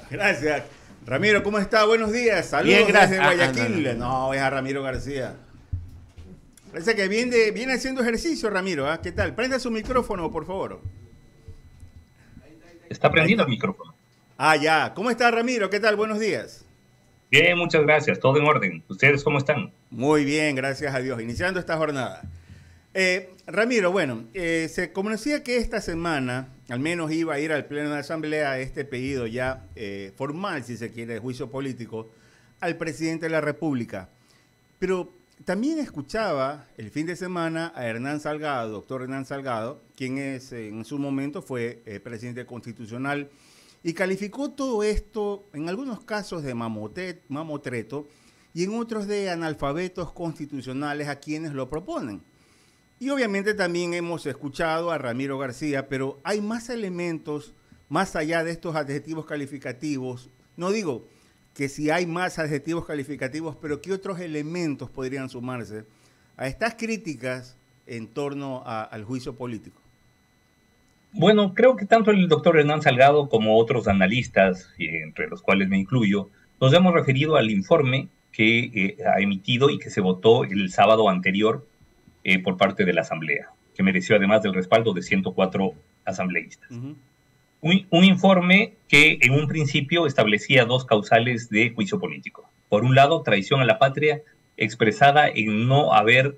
Gracias. Ramiro, ¿cómo está? Buenos días. Saludos Bien, gracias. desde Guayaquil. No, es a Ramiro García. Parece que viene haciendo ejercicio, Ramiro. ¿Ah? ¿Qué tal? Prenda su micrófono, por favor. Está Ahí prendido el está. micrófono. Ah, ya. ¿Cómo está, Ramiro? ¿Qué tal? Buenos días. Bien, muchas gracias. Todo en orden. ¿Ustedes cómo están? Muy bien, gracias a Dios. Iniciando esta jornada. Ramiro, bueno, se conocía que esta semana al menos iba a ir al Pleno de la Asamblea este pedido ya formal, si se quiere, de juicio político al presidente de la República. Pero también escuchaba el fin de semana a Hernán Salgado, doctor Hernán Salgado, quien en su momento fue presidente constitucional, y calificó todo esto en algunos casos de mamotreto y en otros de analfabetos constitucionales a quienes lo proponen. Y obviamente también hemos escuchado a Ramiro García, pero hay más elementos más allá de estos adjetivos calificativos. No digo que si hay más adjetivos calificativos, pero ¿qué otros elementos podrían sumarse a estas críticas en torno al juicio político? Bueno, creo que tanto el doctor Hernán Salgado como otros analistas, entre los cuales me incluyo, nos hemos referido al informe que ha emitido y que se votó el sábado anterior por parte de la Asamblea, que mereció además del respaldo de 104 asambleístas. Un informe que en un principio establecía dos causales de juicio político. Por un lado, traición a la patria expresada en no haber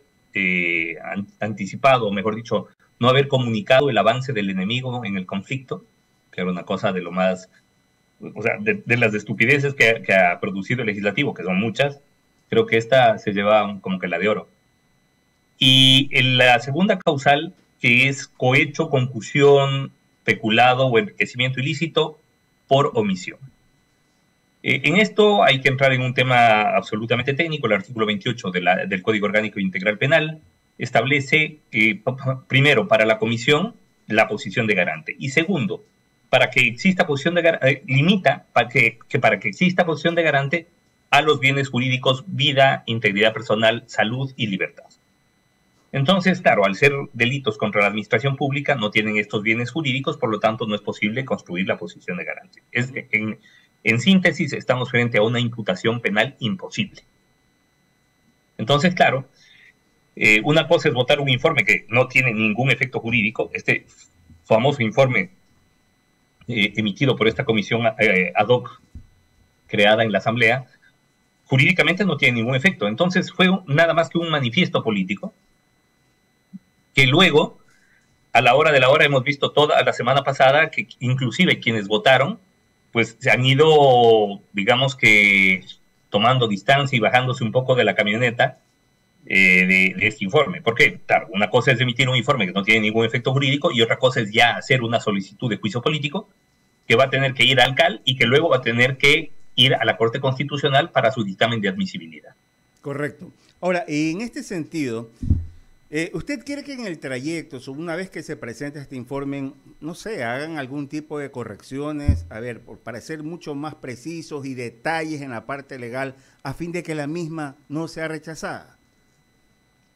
anticipado, o mejor dicho, no haber comunicado el avance del enemigo en el conflicto, que era una cosa de lo más, o sea, de las estupideces que ha producido el legislativo, que son muchas. Creo que esta se lleva como que la de oro. Y en la segunda causal, que es cohecho, concusión, peculado o enriquecimiento ilícito por omisión. En esto hay que entrar en un tema absolutamente técnico. El artículo 28 del Código Orgánico Integral Penal establece, primero, para la comisión, la posición de garante. Y segundo, para que exista posición de garante, limita para que exista posición de garante a los bienes jurídicos, vida, integridad personal, salud y libertad. Entonces, claro, al ser delitos contra la administración pública, no tienen estos bienes jurídicos, por lo tanto, no es posible construir la posición de garante. En síntesis, estamos frente a una imputación penal imposible. Entonces, claro, una cosa es votar un informe que no tiene ningún efecto jurídico, este famoso informe emitido por esta comisión ad hoc creada en la Asamblea, jurídicamente no tiene ningún efecto. Entonces, fue nada más que un manifiesto político que luego, a la hora de la hora, hemos visto toda la semana pasada que inclusive quienes votaron, pues se han ido, digamos que, tomando distancia y bajándose un poco de la camioneta de este informe. Porque, claro, una cosa es emitir un informe que no tiene ningún efecto jurídico y otra cosa es ya hacer una solicitud de juicio político que va a tener que ir al CAL y que luego va a tener que ir a la Corte Constitucional para su dictamen de admisibilidad. Correcto. Ahora, en este sentido, ¿usted quiere que en el trayecto, una vez que se presente este informe, no sé, hagan algún tipo de correcciones, a ver, para ser mucho más precisos y detalles en la parte legal, a fin de que la misma no sea rechazada?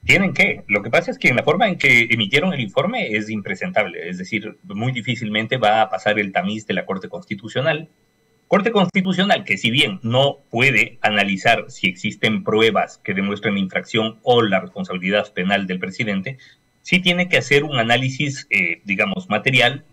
Tienen que. Lo que pasa es que en la forma en que emitieron el informe es impresentable. Es decir, muy difícilmente va a pasar el tamiz de la Corte Constitucional. Corte Constitucional que, si bien no puede analizar si existen pruebas que demuestren la infracción o la responsabilidad penal del presidente, sí tiene que hacer un análisis, digamos, material,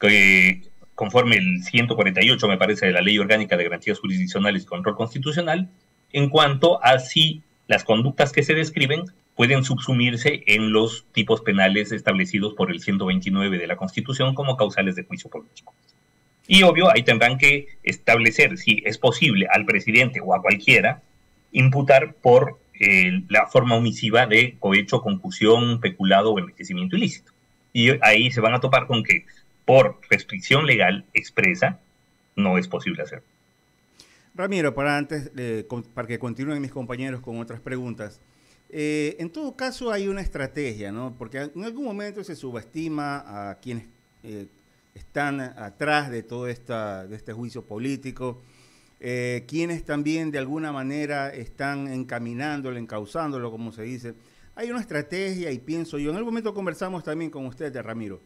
que conforme el 148, me parece, de la Ley Orgánica de Garantías Jurisdiccionales y Control Constitucional, en cuanto a si las conductas que se describen pueden subsumirse en los tipos penales establecidos por el 129 de la Constitución como causales de juicio político. Y obvio, ahí tendrán que establecer si es posible al presidente o a cualquiera imputar por la forma omisiva de cohecho, concusión, peculado o enriquecimiento ilícito. Y ahí se van a topar con que por restricción legal expresa no es posible hacerlo. Ramiro, para que continúen mis compañeros con otras preguntas, en todo caso hay una estrategia, ¿no? Porque en algún momento se subestima a quienes están atrás de todo de este juicio político, quienes también de alguna manera están encaminándolo, encauzándolo, como se dice. Hay una estrategia y pienso yo, en algún momento conversamos también con usted, Ramiro,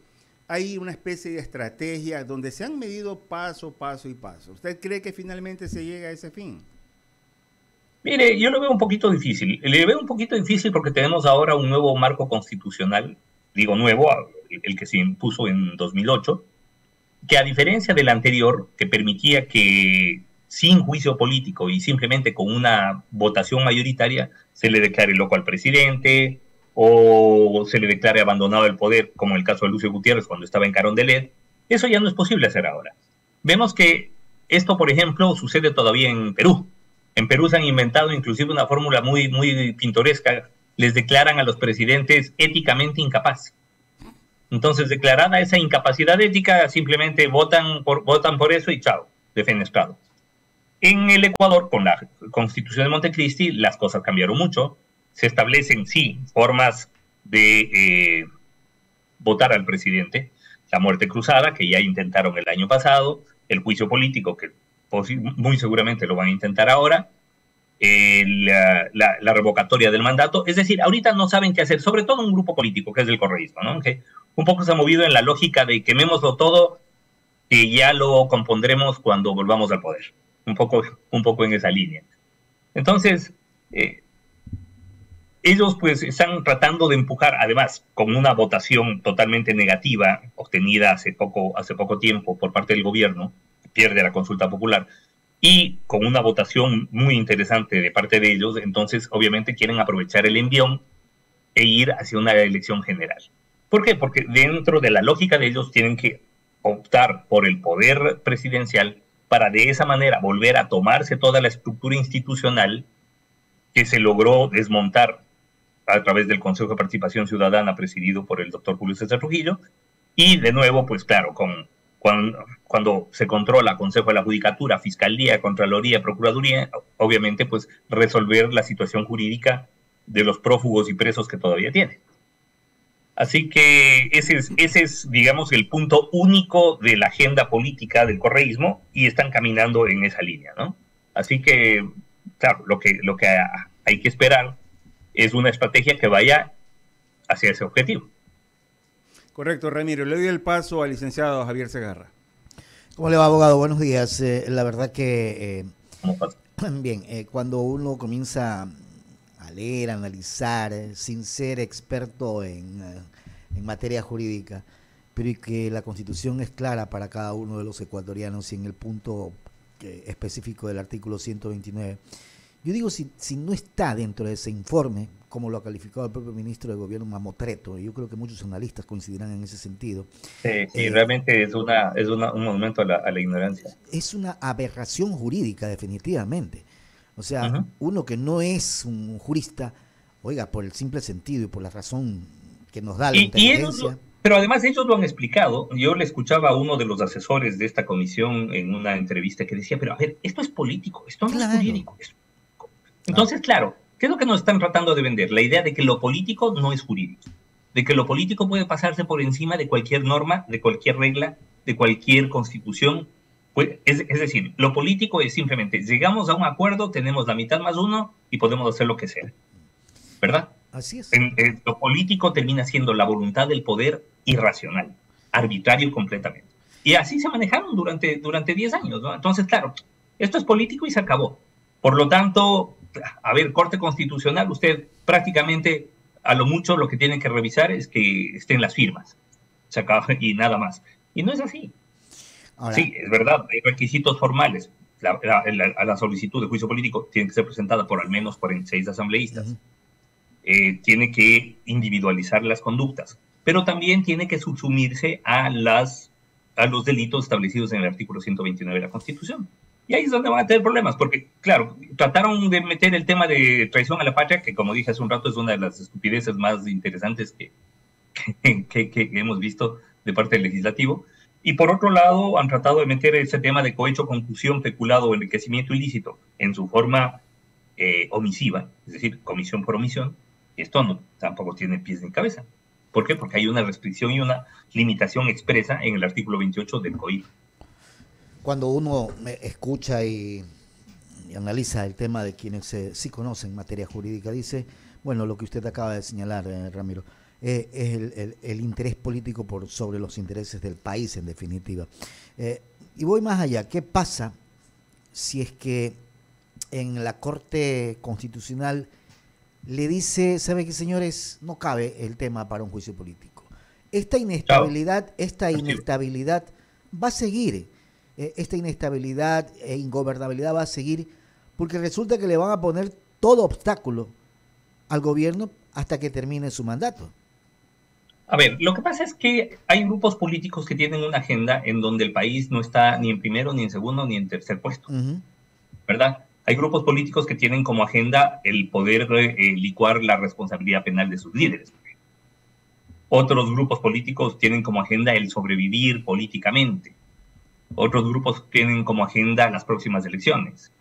hay una especie de estrategia donde se han medido paso, paso y paso. ¿Usted cree que finalmente se llega a ese fin? Mire, yo lo veo un poquito difícil. Le veo un poquito difícil porque tenemos ahora un nuevo marco constitucional, digo nuevo, el que se impuso en 2008, que a diferencia del anterior, que permitía que sin juicio político y simplemente con una votación mayoritaria se le declare loco al presidente o se le declare abandonado el poder, como en el caso de Lucio Gutiérrez cuando estaba en Carondelet, eso ya no es posible hacer ahora. Vemos que esto, por ejemplo, sucede todavía en Perú. En Perú se han inventado inclusive una fórmula muy, muy pintoresca. Les declaran a los presidentes éticamente incapaz. Entonces, declarada esa incapacidad ética, simplemente votan por eso y chao, defenestrado. En el Ecuador, con la Constitución de Montecristi, las cosas cambiaron mucho. Se establecen, sí, formas de votar al presidente. La muerte cruzada, que ya intentaron el año pasado, el juicio político, que muy seguramente lo van a intentar ahora, la revocatoria del mandato. Es decir, ahorita no saben qué hacer, sobre todo un grupo político, que es el correísmo, ¿no? Que un poco se ha movido en la lógica de quemémoslo todo, que ya lo compondremos cuando volvamos al poder. Un poco en esa línea. Entonces, ellos pues están tratando de empujar, además, con una votación totalmente negativa, obtenida hace poco tiempo por parte del gobierno, pierde la consulta popular, y con una votación muy interesante de parte de ellos, entonces obviamente quieren aprovechar el envión e ir hacia una elección general. ¿Por qué? Porque dentro de la lógica de ellos tienen que optar por el poder presidencial para de esa manera volver a tomarse toda la estructura institucional que se logró desmontar a través del Consejo de Participación Ciudadana presidido por el doctor Julio César Trujillo, y de nuevo, pues claro, cuando se controla Consejo de la Judicatura, Fiscalía, Contraloría, Procuraduría, obviamente pues resolver la situación jurídica de los prófugos y presos que todavía tienen. Así que ese es, digamos, el punto único de la agenda política del correísmo y están caminando en esa línea, ¿no? Así que, claro, lo que hay que esperar es una estrategia que vaya hacia ese objetivo. Correcto, Ramiro. Le doy el paso al licenciado Javier Segarra. ¿Cómo le va, abogado? Buenos días. La verdad que, ¿Cómo pasa? bien, cuando uno comienza a leer, a analizar, sin ser experto en materia jurídica, pero y que la Constitución es clara para cada uno de los ecuatorianos y en el punto específico del artículo 129, yo digo, si no está dentro de ese informe, como lo ha calificado el propio ministro de Gobierno Mamotreto, y yo creo que muchos analistas coincidirán en ese sentido. Sí, realmente es un monumento a la ignorancia. Es una aberración jurídica, definitivamente. O sea, uno que no es un jurista, oiga, por el simple sentido y por la razón que nos da la inteligencia. Pero además ellos lo han explicado. Yo le escuchaba a uno de los asesores de esta comisión en una entrevista que decía, pero a ver, esto es político, esto no es jurídico. Entonces, claro, ¿qué es lo que nos están tratando de vender? La idea de que lo político no es jurídico, de que lo político puede pasarse por encima de cualquier norma, de cualquier regla, de cualquier constitución. Es decir, lo político es simplemente, llegamos a un acuerdo, tenemos la mitad más uno y podemos hacer lo que sea. ¿Verdad? Así es. Lo político termina siendo la voluntad del poder irracional, arbitrario completamente. Y así se manejaron durante 10 años, ¿no? Entonces, claro, esto es político y se acabó. Por lo tanto, a ver, Corte Constitucional, usted prácticamente a lo mucho lo que tiene que revisar es que estén las firmas. Se acaba y nada más. Y no es así. Ahora, sí, es verdad, hay requisitos formales. La solicitud de juicio político tiene que ser presentada por al menos 46 asambleístas. Tiene que individualizar las conductas, pero también tiene que subsumirse a los delitos establecidos en el artículo 129 de la Constitución. Y ahí es donde van a tener problemas, porque, claro, trataron de meter el tema de traición a la patria, que como dije hace un rato es una de las estupideces más interesantes que hemos visto de parte del legislativo. Y por otro lado, han tratado de meter ese tema de cohecho, concusión, peculado o enriquecimiento ilícito en su forma omisiva, es decir, comisión por omisión. Esto tampoco tiene pies ni cabeza. ¿Por qué? Porque hay una restricción y una limitación expresa en el artículo 28 del COIP. Cuando uno escucha y analiza el tema de quienes sí conocen materia jurídica, dice, bueno, lo que usted acaba de señalar, Ramiro, es el interés político por sobre los intereses del país, en definitiva. Y voy más allá. ¿Qué pasa si es que en la Corte Constitucional le dice, ¿sabe qué, señores? No cabe el tema para un juicio político. Esta inestabilidad va a seguir. Esta inestabilidad e ingobernabilidad va a seguir porque resulta que le van a poner todo obstáculo al gobierno hasta que termine su mandato. A ver, lo que pasa es que hay grupos políticos que tienen una agenda en donde el país no está ni en primero, ni en segundo, ni en tercer puesto, ¿verdad? Hay grupos políticos que tienen como agenda el poder licuar la responsabilidad penal de sus líderes. Otros grupos políticos tienen como agenda el sobrevivir políticamente. Otros grupos tienen como agenda las próximas elecciones.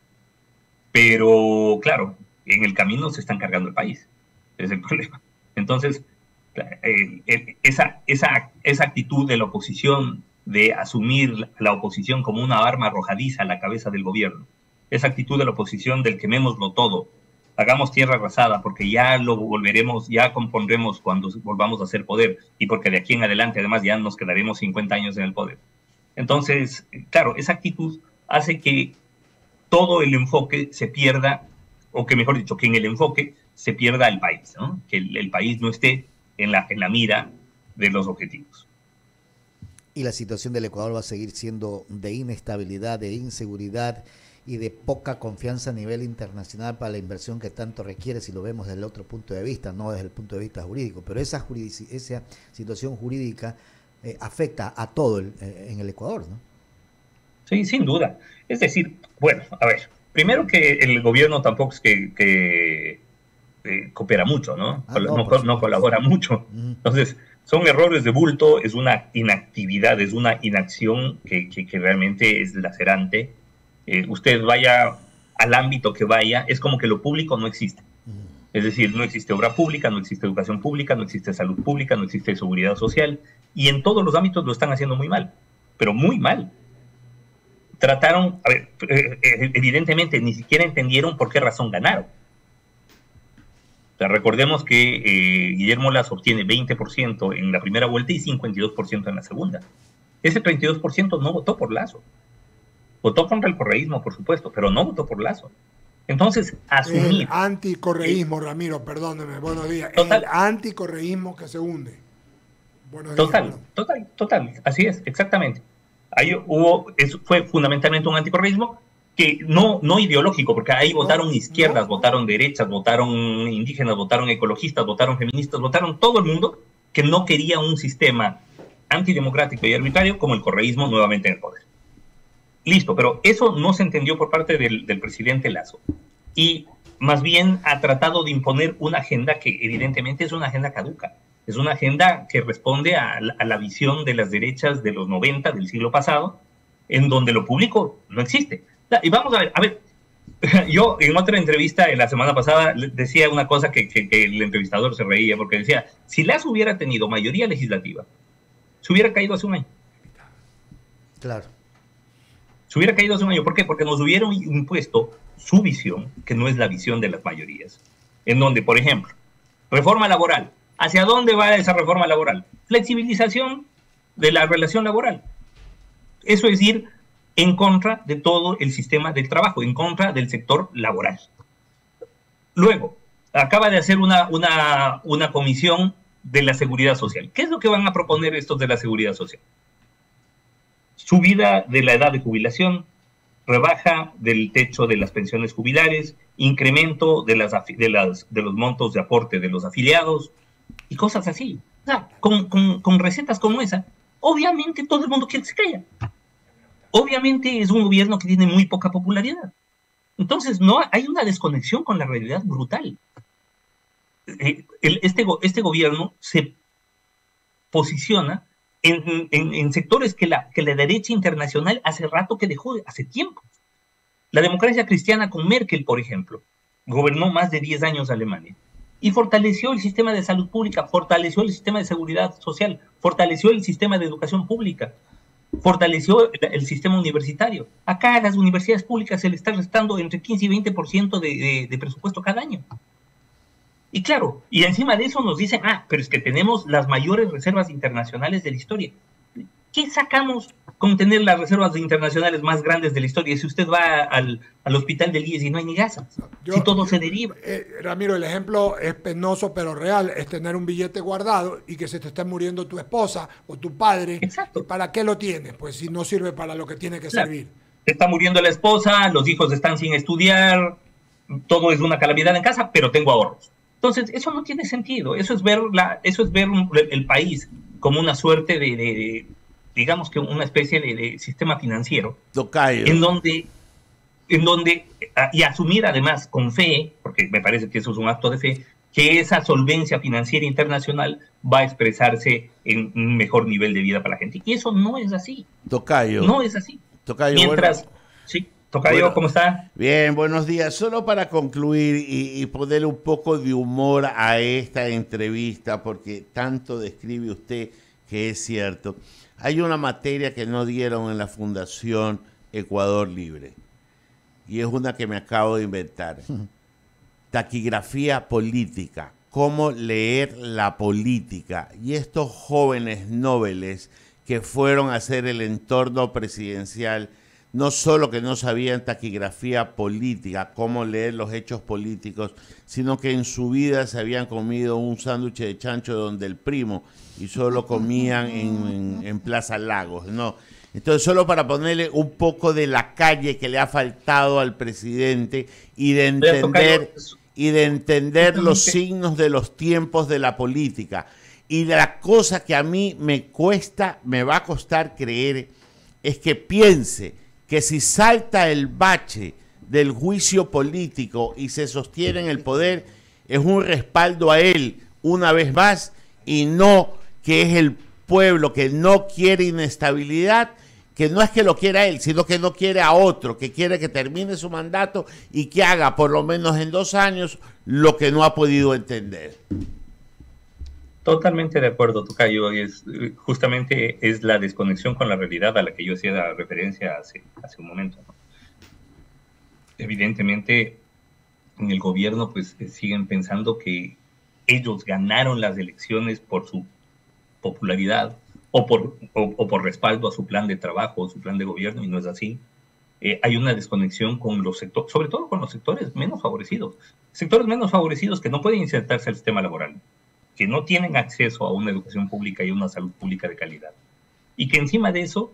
Pero, claro, en el camino se están cargando el país. Ese es el problema. Entonces, esa actitud de la oposición de asumir la oposición como una arma arrojadiza a la cabeza del gobierno, esa actitud de la oposición del quemémoslo todo, hagamos tierra arrasada porque ya lo volveremos, ya compondremos cuando volvamos a hacer poder y porque de aquí en adelante además ya nos quedaremos 50 años en el poder. Entonces, claro, esa actitud hace que todo el enfoque se pierda, o que mejor dicho, que en el enfoque se pierda el país, ¿no? Que el país no esté en la mira de los objetivos. Y la situación del Ecuador va a seguir siendo de inestabilidad, de inseguridad y de poca confianza a nivel internacional para la inversión que tanto requiere, si lo vemos desde el otro punto de vista, no desde el punto de vista jurídico. Pero esa situación jurídica afecta a todo en el Ecuador, ¿no? Sí, sin duda. Es decir, bueno, a ver, primero que el gobierno tampoco es que coopera mucho, ¿no? No colabora mucho. Entonces, son errores de bulto, es una inactividad, es una inacción que realmente es lacerante. Usted vaya al ámbito que vaya, es como que lo público no existe. Es decir, no existe obra pública, no existe educación pública, no existe salud pública, no existe seguridad social, y en todos los ámbitos lo están haciendo muy mal, pero muy mal. Trataron, a ver, evidentemente ni siquiera entendieron por qué razón ganaron. O sea, recordemos que Guillermo Lasso obtiene 20% en la primera vuelta y 52% en la segunda. Ese 32% no votó por Lasso. Votó contra el correísmo, por supuesto, pero no votó por Lasso. Entonces, asumir... El anticorreísmo, Ramiro, perdóneme, buenos días. Total, el anticorreísmo que se hunde. Buenos días. Total, así es, exactamente. Ahí fue fundamentalmente un anticorreísmo que no ideológico, porque ahí votaron izquierdas, votaron derechas, votaron indígenas, votaron ecologistas, votaron feministas, votaron todo el mundo que no quería un sistema antidemocrático y arbitrario como el correísmo nuevamente en el poder. Listo, pero eso no se entendió por parte del presidente Lasso. Y más bien ha tratado de imponer una agenda que evidentemente es una agenda caduca. Es una agenda que responde a la visión de las derechas de los 90 del siglo pasado, en donde lo público no existe. Y vamos a ver, yo en otra entrevista en la semana pasada decía una cosa que el entrevistador se reía, porque decía, si Lasso hubiera tenido mayoría legislativa, se hubiera caído hace un año. Claro. Se hubiera caído hace un año. ¿Por qué? Porque nos hubieran impuesto su visión, que no es la visión de las mayorías. En donde, por ejemplo, reforma laboral. ¿Hacia dónde va esa reforma laboral? Flexibilización de la relación laboral. Eso es ir en contra de todo el sistema del trabajo, en contra del sector laboral. Luego, acaba de hacer una comisión de la seguridad social. ¿Qué es lo que van a proponer estos de la seguridad social? Subida de la edad de jubilación, rebaja del techo de las pensiones jubilares, incremento de los montos de aporte de los afiliados y cosas así. O sea, con recetas como esa, obviamente todo el mundo quiere que se caiga. Obviamente es un gobierno que tiene muy poca popularidad. Entonces no hay una desconexión con la realidad brutal. Este gobierno se posiciona en sectores que la derecha internacional hace rato que dejó, hace tiempo. La democracia cristiana con Merkel, por ejemplo, gobernó más de 10 años Alemania y fortaleció el sistema de salud pública, fortaleció el sistema de seguridad social, fortaleció el sistema de educación pública, fortaleció el sistema universitario. Acá a las universidades públicas se le está restando entre 15 y 20% de presupuesto cada año. Y claro, y encima de eso nos dicen, pero es que tenemos las mayores reservas internacionales de la historia. ¿Qué sacamos con tener las reservas internacionales más grandes de la historia si usted va al hospital del IES y no hay ni gasas? Si todo se deriva. Ramiro, el ejemplo es penoso pero real, es tener un billete guardado y que se te esté muriendo tu esposa o tu padre. Exacto. ¿Para qué lo tienes? Pues si no sirve para lo que tiene que servir. Se está muriendo la esposa, los hijos están sin estudiar, todo es una calamidad en casa, pero tengo ahorros. Entonces, eso no tiene sentido. Eso es ver el país como una suerte de digamos que una especie de sistema financiero. Tocayo. En donde, y asumir además con fe, porque me parece que eso es un acto de fe, que esa solvencia financiera internacional va a expresarse en un mejor nivel de vida para la gente. Y eso no es así. Tocayo. No es así. Tocayo, mientras, bueno, sí, Tocayo, bueno, ¿cómo está? Bien, buenos días. Solo para concluir y ponerle un poco de humor a esta entrevista, porque tanto describe usted que es cierto. Hay una materia que no dieron en la Fundación Ecuador Libre, y es una que me acabo de inventar. Taquigrafía política, cómo leer la política. Y estos jóvenes nobles que fueron a hacer el entorno presidencial, no solo que no sabían taquigrafía política, cómo leer los hechos políticos, sino que en su vida se habían comido un sándwich de chancho donde el primo y solo comían en Plaza Lagos, ¿no? Entonces, solo para ponerle un poco de la calle que le ha faltado al presidente y de entender los signos de los tiempos de la política. Y la cosa que a mí me va a costar creer, es que piense que si salta el bache del juicio político y se sostiene en el poder, es un respaldo a él una vez más, y no que es el pueblo que no quiere inestabilidad, que no es que lo quiera él, sino que no quiere a otro, que quiere que termine su mandato y que haga por lo menos en 2 años lo que no ha podido entender. Totalmente de acuerdo, Tocayo. Justamente es la desconexión con la realidad a la que yo hacía referencia hace un momento, ¿no? Evidentemente, en el gobierno pues siguen pensando que ellos ganaron las elecciones por su popularidad o por respaldo a su plan de trabajo o su plan de gobierno, y no es así. Hay una desconexión con los sectores, sobre todo con los sectores menos favorecidos que no pueden insertarse al sistema laboral, que no tienen acceso a una educación pública y una salud pública de calidad, y que encima de eso,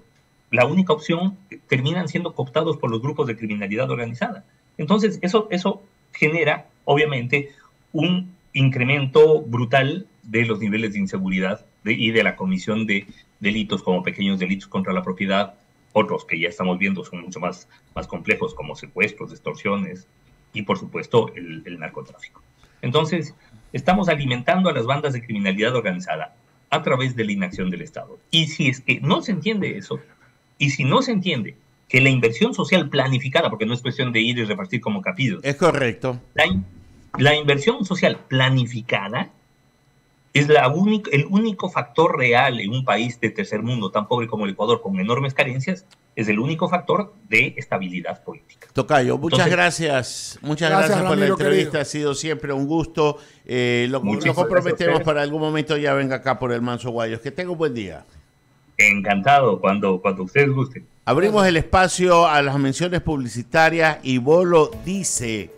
la única opción, terminan siendo cooptados por los grupos de criminalidad organizada. Entonces, eso genera, obviamente, un incremento brutal de los niveles de inseguridad y de la comisión de delitos como pequeños delitos contra la propiedad. Otros que ya estamos viendo son mucho más complejos, como secuestros, extorsiones y, por supuesto, el narcotráfico. Entonces, estamos alimentando a las bandas de criminalidad organizada a través de la inacción del Estado. Y si es que no se entiende eso, y si no se entiende que la inversión social planificada, porque no es cuestión de ir y repartir como capillos. Es correcto. La inversión social planificada es el único factor real en un país de tercer mundo tan pobre como el Ecuador, con enormes carencias, es el único factor de estabilidad política. Tocayo, muchas gracias. Muchas gracias por la entrevista, querido. Ha sido siempre un gusto. Lo comprometemos para algún momento ya venga acá por el Manso Guayos. Que tenga un buen día. Encantado, cuando ustedes gusten. Abrimos el espacio a las menciones publicitarias y Bolo dice...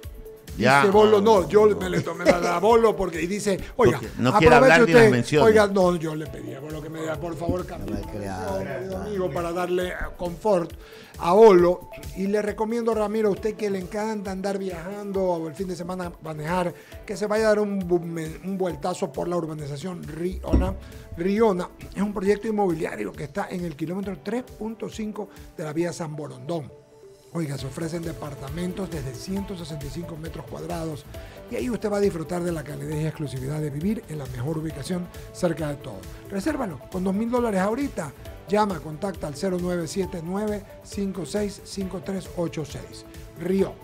Dice Bolo, no, yo me le tomé la Bolo porque y dice, oiga, no quiere hablar usted, ni las menciones. Oiga, no, yo le pedí a Bolo que me diga, por favor, cambie amigo, para darle confort a Bolo. Y le recomiendo, Ramiro, a usted que le encanta andar viajando o el fin de semana manejar, que se vaya a dar un vueltazo por la urbanización Riona. Riona es un proyecto inmobiliario que está en el kilómetro 3.5 de la vía San Borondón. Oiga, se ofrecen departamentos desde 165 metros cuadrados y ahí usted va a disfrutar de la calidez y exclusividad de vivir en la mejor ubicación cerca de todo. Resérvalo con $2,000 ahorita. Llama, contacta al 0979-565386. Río.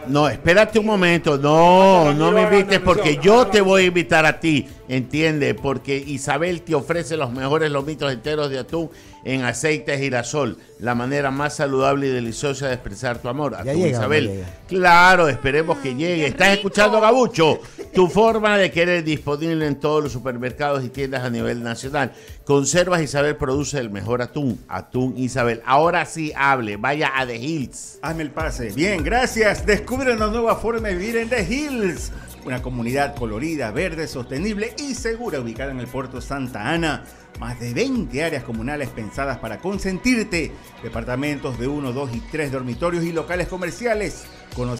No, espérate un momento, no me invites porque yo te voy a invitar a ti, ¿entiendes? Porque Isabel te ofrece los mejores lomitos enteros de atún en aceite de girasol, la manera más saludable y deliciosa de expresar tu amor. A tu Isabel. Claro, esperemos que llegue. ¿Estás escuchando, Gabucho? Tu forma de querer, disponible en todos los supermercados y tiendas a nivel nacional. Conservas Isabel produce el mejor atún. Atún Isabel. Ahora sí hable. Vaya a The Hills. Hazme el pase. Bien, gracias. Descubre una nueva forma de vivir en The Hills. Una comunidad colorida, verde, sostenible y segura ubicada en el puerto Santa Ana. Más de 20 áreas comunales pensadas para consentirte. Departamentos de 1, 2 y 3 dormitorios y locales comerciales. Conoce